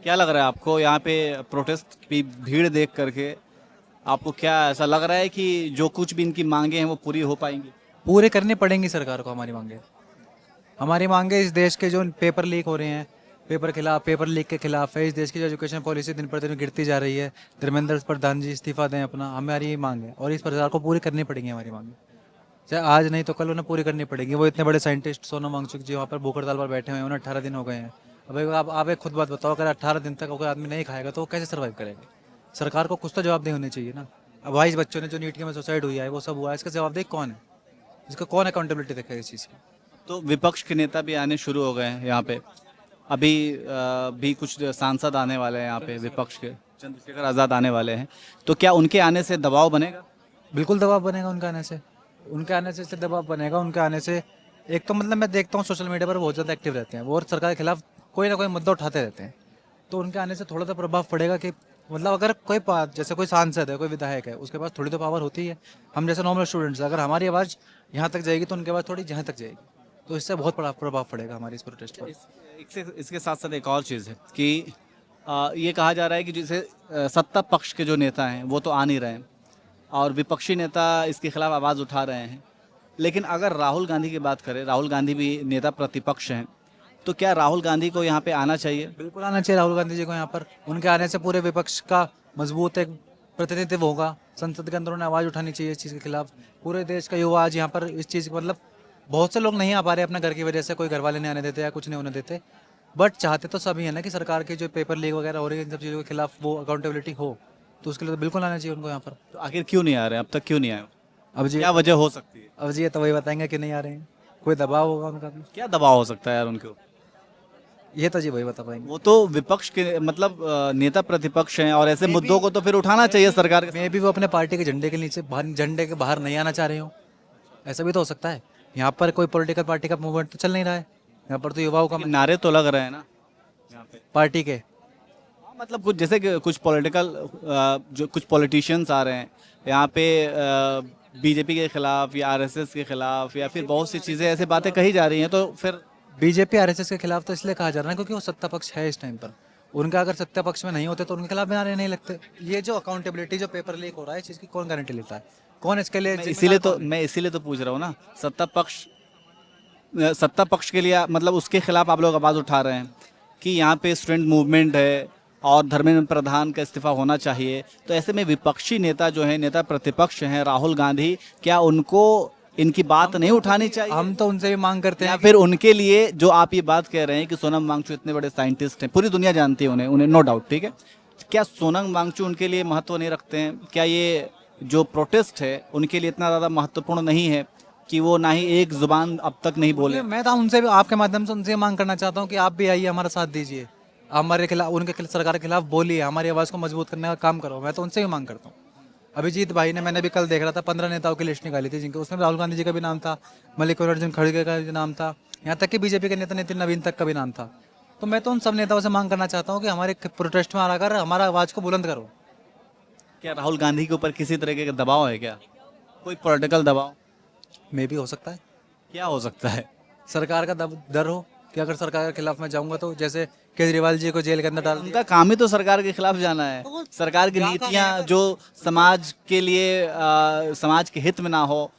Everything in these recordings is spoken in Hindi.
क्या लग रहा है आपको यहाँ पे प्रोटेस्ट की भीड़ देख करके? आपको क्या ऐसा लग रहा है कि जो कुछ भी इनकी मांगे हैं वो पूरी हो पाएंगी? पूरे करनी पड़ेंगी सरकार को हमारी मांगे इस देश के जो पेपर लीक हो रहे हैं, पेपर लीक के खिलाफ है। इस देश की जो एजुकेशन पॉलिसी दिन पर दिन गिरती जा रही है, धर्मेंद्र प्रधान जी इस्तीफा दें अपना, हमारी ये मांग है और इस सरकार को पूरी करनी पड़ेगी हमारी मांगे। चाहे आज नहीं तो कल उन्हें पूरी करनी पड़ेगी। वो इतने बड़े साइंटिस्ट सोनम वांगचुक जी वहाँ पर भूख हड़ताल पर बैठे हुए हैं, उन्हें 18 दिन हो गए हैं। अब आप एक खुद बात बताओ, अगर 18 दिन तक कोई आदमी नहीं खाएगा तो वो कैसे सर्वाइव करेगा? सरकार को कुछ तो जवाबदेही होनी चाहिए ना। अब 22 बच्चों ने जो नीट के में सुसाइड हुई है वो सब हुआ है, इसका जवाबदेही कौन है? इसका कौन अकाउंटेबिलिटी देखेगा इस चीज़ की? तो विपक्ष के नेता भी आने शुरू हो गए हैं यहाँ पे। अभी भी कुछ सांसद आने वाले हैं यहाँ पे विपक्ष के, चंद्रशेखर आज़ाद आने वाले हैं। तो क्या उनके आने से दबाव बनेगा? बिल्कुल दबाव बनेगा उनके आने से इसलिए दबाव बनेगा उनके आने से। एक तो मतलब मैं देखता हूँ सोशल मीडिया पर बहुत ज़्यादा एक्टिव रहते हैं वो और सरकार के खिलाफ कोई ना कोई मुद्दा उठाते रहते हैं। तो उनके आने से थोड़ा सा प्रभाव पड़ेगा कि मतलब अगर जैसे कोई सांसद है, कोई विधायक है, उसके पास थोड़ी तो पावर होती है। हम जैसे नॉर्मल स्टूडेंट्स, अगर हमारी आवाज़ यहाँ तक जाएगी तो उनके पास थोड़ी जहाँ तक जाएगी। तो इससे बहुत बड़ा प्रभाव पड़ेगा हमारी इस प्रोटेस्ट पर। इसके साथ साथ एक और चीज़ है कि ये कहा जा रहा है कि जैसे सत्ता पक्ष के जो नेता हैं वो तो आ नहीं रहे हैं और विपक्षी नेता इसके खिलाफ आवाज़ उठा रहे हैं। लेकिन अगर राहुल गांधी की बात करें, राहुल गांधी भी नेता प्रतिपक्ष हैं, तो क्या राहुल गांधी को यहाँ पे आना चाहिए? बिल्कुल आना चाहिए राहुल गांधी जी को यहाँ पर। उनके आने से पूरे विपक्ष का मजबूत एक प्रतिनिधित्व होगा। संसद के अंदर उन्हें आवाज़ उठानी चाहिए इस चीज़ के खिलाफ। पूरे देश का युवा आज यहाँ पर इस चीज़ मतलब बहुत से लोग नहीं आ पा रहे अपने घर की वजह से, कोई घर वाले नहीं आने देते या कुछ नहीं होने देते। बट चाहते तो सभी है ना कि सरकार की जो पेपर लीक वगैरह हो रही है इन सब चीज़ों के खिलाफ वो अकाउंटेबिलिटी हो। तो उसके लिए तो बिल्कुल आना चाहिए उनको यहाँ पर। तो आखिर क्यों नहीं आ रहे हैं? अब तक क्यों नहीं आए? अब जी क्या वजह हो सकती है? अब जी ये तो वही बताएंगे कि नहीं आ रहे हैं। कोई दबाव होगा उनका भी। क्या दबाव हो सकता है यार उनके ऊपर? ये तो जी वही बता पाएंगे। वो तो विपक्ष के मतलब नेता प्रतिपक्ष हैं और ऐसे मुद्दों को तो फिर उठाना चाहिए सरकार के मे भी वो अपने पार्टी के झंडे के नीचे झंडे के बाहर नहीं आना चाह रहे हो। ऐसा भी तो हो सकता है। यहाँ पर कोई पॉलिटिकल पार्टी का मूवमेंट तो चल नहीं रहा है। यहाँ पर तो युवाओं का सामने। नारे तो लग रहे हैं ना यहाँ पे। पार्टी के। हाँ, मतलब कुछ जैसे कि कुछ पॉलिटिकल जो कुछ पॉलिटिशियंस आ रहे हैं यहाँ पे बीजेपी के खिलाफ या आरएसएस के खिलाफ या फिर बहुत सी चीज़ें ऐसे बातें कही जा रही हैं, तो फिर बीजेपी आरएसएस के खिलाफ तो इसलिए कहा जा रहा है क्योंकि वो सत्ता पक्ष है इस टाइम पर। उनका अगर सत्ता पक्ष में नहीं होते तो उनके खिलाफ भी नारे नहीं लगते। ये जो अकाउंटेबिलिटी जो पेपर लीक हो रहा है इस चीज़ की कौन गारंटी लेता है? कौन इसके लिए मैं इसीलिए तो पूछ रहा हूँ ना। सत्ता पक्ष के लिए मतलब उसके खिलाफ आप लोग आवाज़ उठा रहे हैं कि यहाँ पे स्टूडेंट मूवमेंट है और धर्मेंद्र प्रधान का इस्तीफा होना चाहिए। तो ऐसे में विपक्षी नेता जो है, नेता प्रतिपक्ष हैं राहुल गांधी, क्या उनको इनकी बात नहीं उठानी चाहिए? हम तो उनसे भी मांग करते या हैं फिर उनके लिए जो आप ये बात कह रहे हैं कि सोनम वांगचू इतने बड़े साइंटिस्ट हैं, पूरी दुनिया जानती है उन्हें नो डाउट, ठीक है। क्या सोनम वांगचू उनके लिए महत्व नहीं रखते हैं? क्या ये जो प्रोटेस्ट है उनके लिए इतना ज़्यादा महत्वपूर्ण नहीं है कि वो ना ही एक जुबान अब तक नहीं बोले? मैं तो उनसे भी आपके माध्यम से उनसे मांग करना चाहता हूँ कि आप भी आइए हमारा साथ दीजिए। हमारे खिलाफ सरकार के खिलाफ बोलिए, हमारी आवाज़ को मजबूत करने का काम करो। मैं तो उनसे भी मांग करता हूँ। अभिजीत भाई ने, मैंने भी कल देख रहा था, 15 नेताओं की लिस्ट निकाली थी जिनके उसमें राहुल गांधी जी का भी नाम था, मल्लिकार्जुन खड़गे का भी नाम था, यहाँ तक कि बीजेपी के नेता नितिन नवीन तक का भी नाम था। तो मैं तो उन सब नेताओं से मांग करना चाहता हूँ कि हमारे प्रोटेस्ट में आकर हमारा आवाज़ को बुलंद करो। क्या राहुल गांधी के ऊपर किसी तरीके का दबाव है? क्या कोई पॉलिटिकल दबाव? मे भी हो सकता है। क्या हो सकता है? सरकार का डर हो कि अगर सरकार के खिलाफ मैं जाऊंगा तो जैसे केजरीवाल जी को जेल के अंदर डाल दिया। उनका काम ही तो सरकार के खिलाफ जाना है। सरकार की नीतियां जो समाज के लिए समाज के हित में ना हो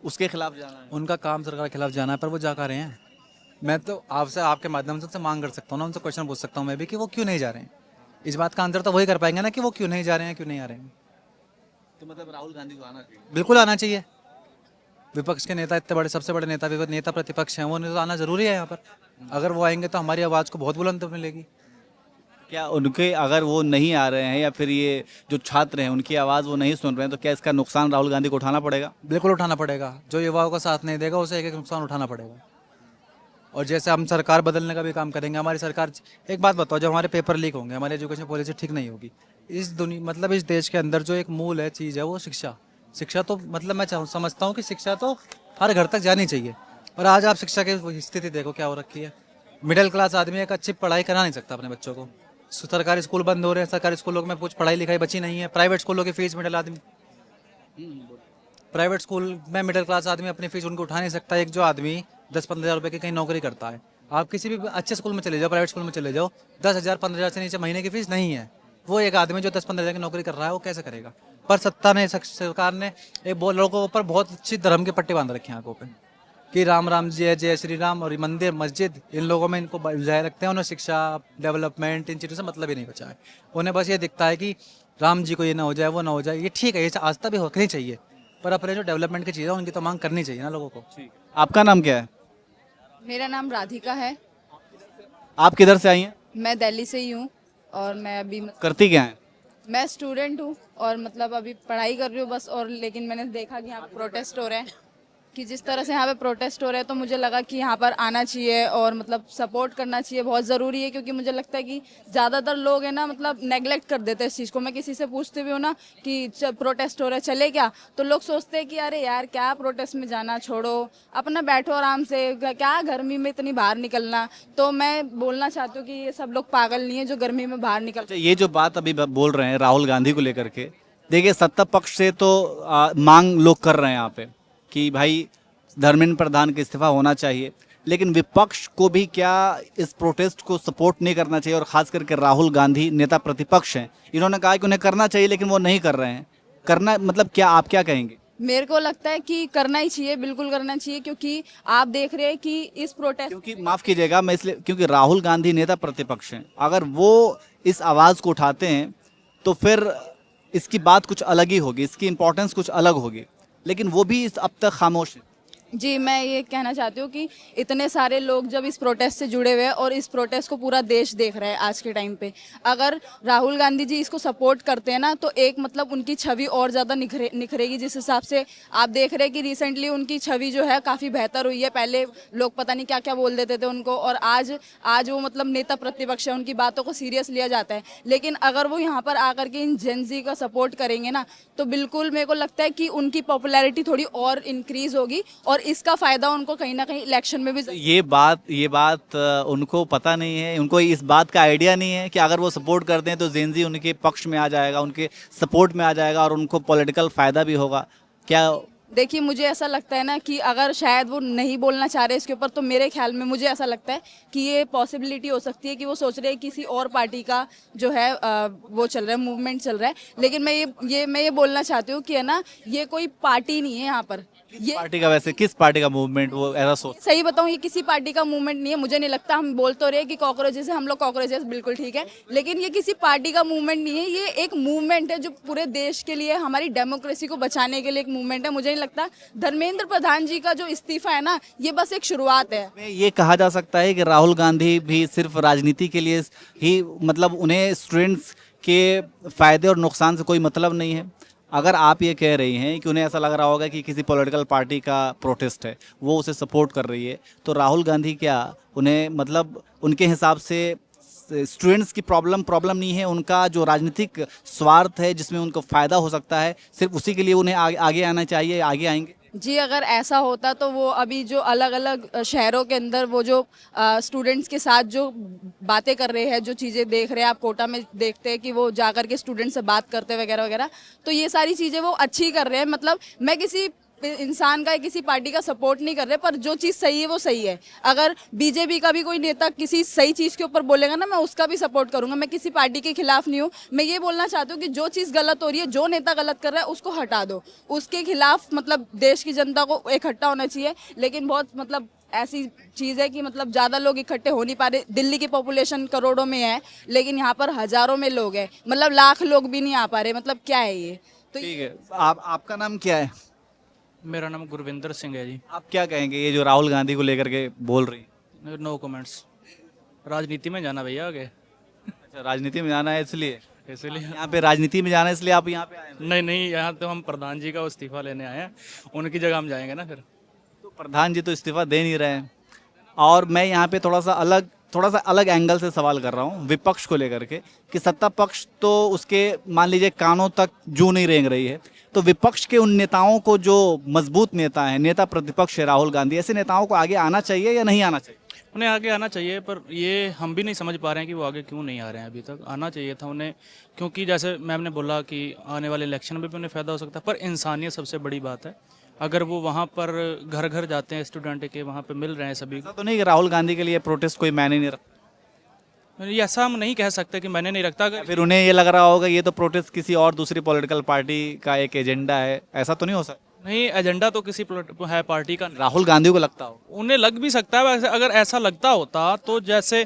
उसके खिलाफ जाना है। उनका काम सरकार के खिलाफ जाना है, पर वो जा कर रहे हैं। मैं तो आपसे आपके माध्यम से उनसे मांग कर सकता हूँ ना, उनसे क्वेश्चन पूछ सकता हूँ मैं भी कि वो क्यों नहीं जा रहे हैं। इस बात का आंसर तो वही कर पाएंगे ना कि वो क्यों नहीं जा रहे हैं, क्यों नहीं आ रहे हैं। तो मतलब राहुल गांधी को आना चाहिए। बिल्कुल आना चाहिए। विपक्ष के नेता, इतने बड़े, सबसे बड़े नेता नेता प्रतिपक्ष हैं, वो तो आना जरूरी है यहाँ पर। अगर वो आएंगे तो हमारी आवाज़ को बहुत बुलंद मिलेगी। क्या उनके अगर वो नहीं आ रहे हैं या फिर ये जो छात्र हैं उनकी आवाज़ वो नहीं सुन रहे हैं, तो क्या इसका नुकसान राहुल गांधी को उठाना पड़ेगा? बिल्कुल उठाना पड़ेगा। जो युवाओं का साथ नहीं देगा उसे एक एक नुकसान उठाना पड़ेगा। और जैसे हम सरकार बदलने का भी काम करेंगे, हमारी सरकार, एक बात बताओ, जब हमारे पेपर लीक होंगे, हमारी एजुकेशन पॉलिसी ठीक नहीं होगी, इस दुनिया मतलब इस देश के अंदर जो एक मूल है चीज़ है वो शिक्षा तो मतलब मैं समझता हूँ कि शिक्षा तो हर घर तक जानी चाहिए। और आज आप शिक्षा की स्थिति देखो क्या हो रखी है। मिडिल क्लास आदमी एक अच्छी पढ़ाई करा नहीं सकता अपने बच्चों को। सरकारी स्कूल बंद हो रहे हैं, सरकारी स्कूलों में कुछ पढ़ाई लिखाई बची नहीं है। प्राइवेट स्कूलों की फीस प्राइवेट स्कूल में मिडिल क्लास आदमी अपनी फीस उनको उठा नहीं सकता। एक जो आदमी 10-15 हज़ार रुपये की कहीं नौकरी करता है आप किसी भी अच्छे स्कूल में चले जाओ, प्राइवेट स्कूल में चले जाओ, 10,000 15,000 से नीचे महीने की फीस नहीं है। वो एक आदमी जो 10-15 हज़ार की नौकरी कर रहा है वो कैसे करेगा? पर सत्ता ने, सरकार ने एक बहुत लोगों के ऊपर बहुत अच्छी धर्म के पट्टे बांध रखे हैं आंखों पे कि राम राम जय जय श्री राम, और मंदिर मस्जिद इन लोगों में इनको बुझाए रखते हैं। उन्हें शिक्षा, डेवलपमेंट, इन चीज़ों से मतलब ही नहीं बचा है। उन्हें बस ये दिखता है कि राम जी को ये ना हो जाए, वो ना हो जाए। ये ठीक है, ये आस्था भी होनी चाहिए, पर अपने जो डेवलपमेंट की चीज़ें उनकी तो मांग करनी चाहिए ना लोगों को। आपका नाम क्या है? मेरा नाम राधिका है। आप किधर से आई हैं? मैं दिल्ली से ही हूँ और मैं अभी करती क्या है? मैं स्टूडेंट हूँ और मतलब अभी पढ़ाई कर रही हूँ बस। और लेकिन मैंने देखा कि यहाँ पे प्रोटेस्ट हो रहे हैं, कि जिस तरह से यहाँ पे प्रोटेस्ट हो रहे हैं, तो मुझे लगा कि यहाँ पर आना चाहिए और मतलब सपोर्ट करना चाहिए, बहुत ज़रूरी है। क्योंकि मुझे लगता है कि ज़्यादातर लोग हैं ना, मतलब नेगलेक्ट कर देते हैं इस चीज़ को। मैं किसी से पूछते भी हूँ ना कि प्रोटेस्ट हो रहा है चले क्या, तो लोग सोचते हैं कि अरे यार क्या प्रोटेस्ट में जाना, छोड़ो अपना बैठो आराम से, क्या गर्मी में इतनी बाहर निकलना। तो मैं बोलना चाहती हूँ कि ये सब लोग पागल नहीं है जो गर्मी में बाहर निकल। अच्छा, ये जो बात अभी बोल रहे हैं राहुल गांधी को लेकर के, देखिए सत्ता पक्ष से तो मांग लोग कर रहे हैं यहाँ पे कि भाई धर्मेंद्र प्रधान का इस्तीफा होना चाहिए, लेकिन विपक्ष को भी क्या इस प्रोटेस्ट को सपोर्ट नहीं करना चाहिए? और खास करके राहुल गांधी नेता प्रतिपक्ष हैं, इन्होंने कहा कि उन्हें करना चाहिए लेकिन वो नहीं कर रहे हैं। करना मतलब क्या, आप क्या कहेंगे? मेरे को लगता है कि करना ही चाहिए, बिल्कुल करना चाहिए। क्योंकि आप देख रहे हैं कि इस प्रोटेस्ट, क्योंकि माफ कीजिएगा मैं इसलिए, क्योंकि राहुल गांधी नेता प्रतिपक्ष हैं, अगर वो इस आवाज़ को उठाते हैं तो फिर इसकी बात कुछ अलग ही होगी, इसकी इंपॉर्टेंस कुछ अलग होगी, लेकिन वो भी अब तक खामोश है। जी मैं ये कहना चाहती हूँ कि इतने सारे लोग जब इस प्रोटेस्ट से जुड़े हुए हैं और इस प्रोटेस्ट को पूरा देश देख रहा है आज के टाइम पे, अगर राहुल गांधी जी इसको सपोर्ट करते हैं ना, तो एक मतलब उनकी छवि और ज़्यादा निखरेगी। जिस हिसाब से आप देख रहे हैं कि रिसेंटली उनकी छवि जो है काफ़ी बेहतर हुई है। पहले लोग पता नहीं क्या क्या बोल देते थे उनको, और आज वो मतलब नेता प्रतिपक्ष है, उनकी बातों को सीरियस लिया जाता है। लेकिन अगर वो यहाँ पर आकर के इन जेनजी का सपोर्ट करेंगे ना, तो बिल्कुल मेरे को लगता है कि उनकी पॉपुलैरिटी थोड़ी और इंक्रीज होगी और इसका फायदा उनको कहीं ना कहीं इलेक्शन में भी। ये बात उनको पता नहीं है, उनको इस बात का आइडिया नहीं है कि अगर वो सपोर्ट करते हैं तो जेनजी उनके पक्ष में आ जाएगा, उनके सपोर्ट में आ जाएगा और उनको पॉलिटिकल फायदा भी होगा क्या? देखिए मुझे ऐसा लगता है ना कि अगर शायद वो नहीं बोलना चाह रहे इसके ऊपर, तो मेरे ख्याल में मुझे ऐसा लगता है कि ये पॉसिबिलिटी हो सकती है कि वो सोच रहे हैं किसी और पार्टी का जो है वो चल रहा है, मूवमेंट चल रहा है। लेकिन मैं ये बोलना चाहती हूँ कि है ना, ये कोई पार्टी नहीं है यहाँ पर। ये पार्टी का, वैसे किस पार्टी का मूवमेंट वो ऐसा सोच? सही बताऊं, ये किसी पार्टी का मूवमेंट नहीं है। मुझे नहीं लगता, हम बोल तो रहे कि कॉकरोचेस है, हम लोग कॉकरोचेस बिल्कुल ठीक है, लेकिन ये किसी पार्टी का मूवमेंट नहीं है। ये एक मूवमेंट है जो पूरे देश के लिए, हमारी डेमोक्रेसी को बचाने के लिए एक मूवमेंट है। मुझे नहीं लगता धर्मेंद्र प्रधान जी का जो इस्तीफा है ना, ये बस एक शुरुआत है। ये कहा जा सकता है कि राहुल गांधी भी सिर्फ राजनीति के लिए ही, मतलब उन्हें स्टूडेंट्स के फायदे और नुकसान से कोई मतलब नहीं है। अगर आप ये कह रही हैं कि उन्हें ऐसा लग रहा होगा कि किसी पॉलिटिकल पार्टी का प्रोटेस्ट है, वो उसे सपोर्ट कर रही है, तो राहुल गांधी क्या उन्हें, मतलब उनके हिसाब से स्टूडेंट्स की प्रॉब्लम नहीं है, उनका जो राजनीतिक स्वार्थ है जिसमें उनको फ़ायदा हो सकता है, सिर्फ उसी के लिए उन्हें आगे आना चाहिए, आगे आएंगे? जी अगर ऐसा होता तो वो अभी जो अलग अलग शहरों के अंदर वो जो स्टूडेंट्स के साथ जो बातें कर रहे हैं, जो चीज़ें देख रहे हैं, आप कोटा में देखते हैं कि वो जाकर के स्टूडेंट से बात करते वगैरह वगैरह, तो ये सारी चीज़ें वो अच्छी कर रहे हैं। मतलब मैं किसी इंसान का, किसी पार्टी का सपोर्ट नहीं कर रहे, पर जो चीज़ सही है वो सही है। अगर बीजेपी का भी कोई नेता किसी सही चीज़ के ऊपर बोलेगा ना, मैं उसका भी सपोर्ट करूंगा। मैं किसी पार्टी के खिलाफ नहीं हूँ। मैं ये बोलना चाहती हूँ कि जो चीज़ गलत हो रही है, जो नेता गलत कर रहा है, उसको हटा दो। उसके खिलाफ मतलब देश की जनता को इकट्ठा होना चाहिए। लेकिन बहुत मतलब ऐसी चीज़ है कि मतलब ज़्यादा लोग इकट्ठे हो नहीं पा रहे। दिल्ली की पॉपुलेशन करोड़ों में है, लेकिन यहाँ पर हज़ारों में लोग हैं, मतलब लाख लोग भी नहीं आ पा रहे। मतलब क्या है ये? तो ठीक है, आपका नाम क्या है? मेरा नाम गुरविंदर सिंह है जी। आप क्या कहेंगे ये जो राहुल गांधी को लेकर के बोल रही हैं? No comments. राजनीति में जाना भैया आगे, अच्छा, राजनीति में जाना है इसलिए? इसलिए। यहाँ पे राजनीति में जाना है इसलिए आप यहाँ पे आए हैं? नहीं नहीं, यहाँ तो हम प्रधान जी का इस्तीफा लेने आए हैं, उनकी जगह हम जाएंगे ना फिर। तो प्रधान जी तो इस्तीफा दे नहीं रहे हैं, और मैं यहाँ पे थोड़ा सा अलग एंगल से सवाल कर रहा हूँ विपक्ष को लेकर के, कि सत्ता पक्ष तो उसके मान लीजिए कानों तक जू नहीं रेंग रही है, तो विपक्ष के उन नेताओं को, जो मजबूत नेता हैं, नेता प्रतिपक्ष है राहुल गांधी, ऐसे नेताओं को आगे आना चाहिए या नहीं आना चाहिए? उन्हें आगे आना चाहिए, पर ये हम भी नहीं समझ पा रहे हैं कि वो आगे क्यों नहीं आ रहे हैं। अभी तक आना चाहिए था उन्हें, क्योंकि जैसे मैम ने बोला कि आने वाले इलेक्शन में भी उन्हें फ़ायदा हो सकता है, पर इंसानियत सबसे बड़ी बात है। अगर वो वहाँ पर घर घर जाते हैं स्टूडेंट के, वहाँ पे मिल रहे हैं सभी ऐसा तो नहीं कि राहुल गांधी के लिए प्रोटेस्ट कोई मायने नहीं रखता, ये ऐसा हम नहीं कह सकते कि मैंने नहीं रखता। अगर फिर उन्हें ये लग रहा होगा ये तो प्रोटेस्ट किसी और दूसरी पॉलिटिकल पार्टी का एक एजेंडा है, ऐसा तो नहीं हो सकता? नहीं, एजेंडा तो किसी है पार्टी का नहीं। राहुल गांधी को लगता हो? उन्हें लग भी सकता है, वैसे अगर ऐसा लगता होता तो जैसे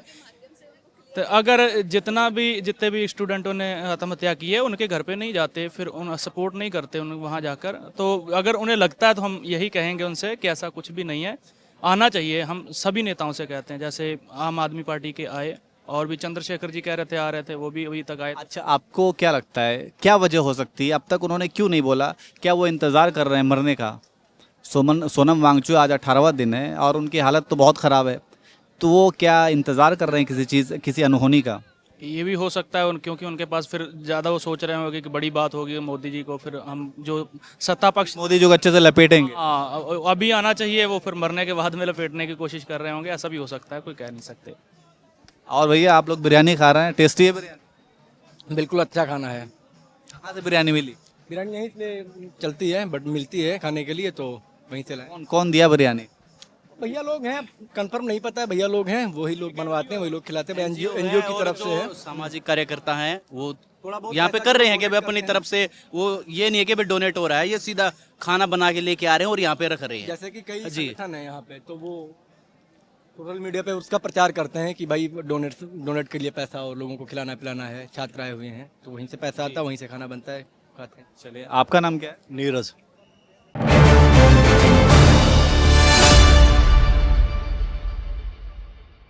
तो अगर जितने भी स्टूडेंटों ने आत्महत्या की है उनके घर पे नहीं जाते, फिर उन सपोर्ट नहीं करते उन वहाँ जाकर, तो अगर उन्हें लगता है तो हम यही कहेंगे उनसे कि ऐसा कुछ भी नहीं है, आना चाहिए। हम सभी नेताओं से कहते हैं, जैसे आम आदमी पार्टी के आए और भी चंद्रशेखर जी कह रहे थे आ रहे थे, वो भी अभी तक आए। अच्छा, आपको क्या लगता है क्या वजह हो सकती है, अब तक उन्होंने क्यों नहीं बोला? क्या वो इंतज़ार कर रहे हैं मरने का? सोनम वांगचुक आज 18वां दिन है और उनकी हालत तो बहुत ख़राब है, तो वो क्या इंतज़ार कर रहे हैं किसी चीज़, किसी अनहोनी का? ये भी हो सकता है क्योंकि उनके पास फिर ज़्यादा वो सोच रहे होंगे कि बड़ी बात होगी मोदी जी को, फिर हम जो सत्ता पक्ष, मोदी जी को अच्छे से लपेटेंगे। हाँ अभी आना चाहिए, वो फिर मरने के बाद में लपेटने की कोशिश कर रहे होंगे, ऐसा भी हो सकता है, कोई कह नहीं सकते। और भैया आप लोग बिरयानी खा रहे हैं, टेस्टी है बिरयानी? बिल्कुल अच्छा खाना है। कहाँ से बिरयानी मिली? बिरयानी यहीं से चलती है, बट मिलती है खाने के लिए, तो वहीं से लाए। कौन कौन दिया बिरयानी? भैया लोग हैं, कंफर्म नहीं पता है, भैया लोग हैं, वही लोग बनवाते हैं, वही लोग खिलाते हैं, एनजीओ की तरफ से है। सामाजिक कार्यकर्ता हैं वो यहाँ पे कर रहे हैं कि भाई अपनी तरफ से, वो ये नहीं है कि भाई डोनेट हो रहा है, ये सीधा खाना बना के लेके आ रहे हैं और यहाँ पे रख रहे हैं। जैसे कि कई जी। संगठन है यहाँ पे, तो वो सोशल मीडिया पे उसका प्रचार करते हैं कि भाई डोनेट के लिए पैसा और लोगों को खिलाना पिलाना है, छात्र आए हुए हैं, तो वहीं से पैसा आता है, वहीं से खाना बनता है, खाते हैं। चलिए, आपका नाम क्या है? नीरज।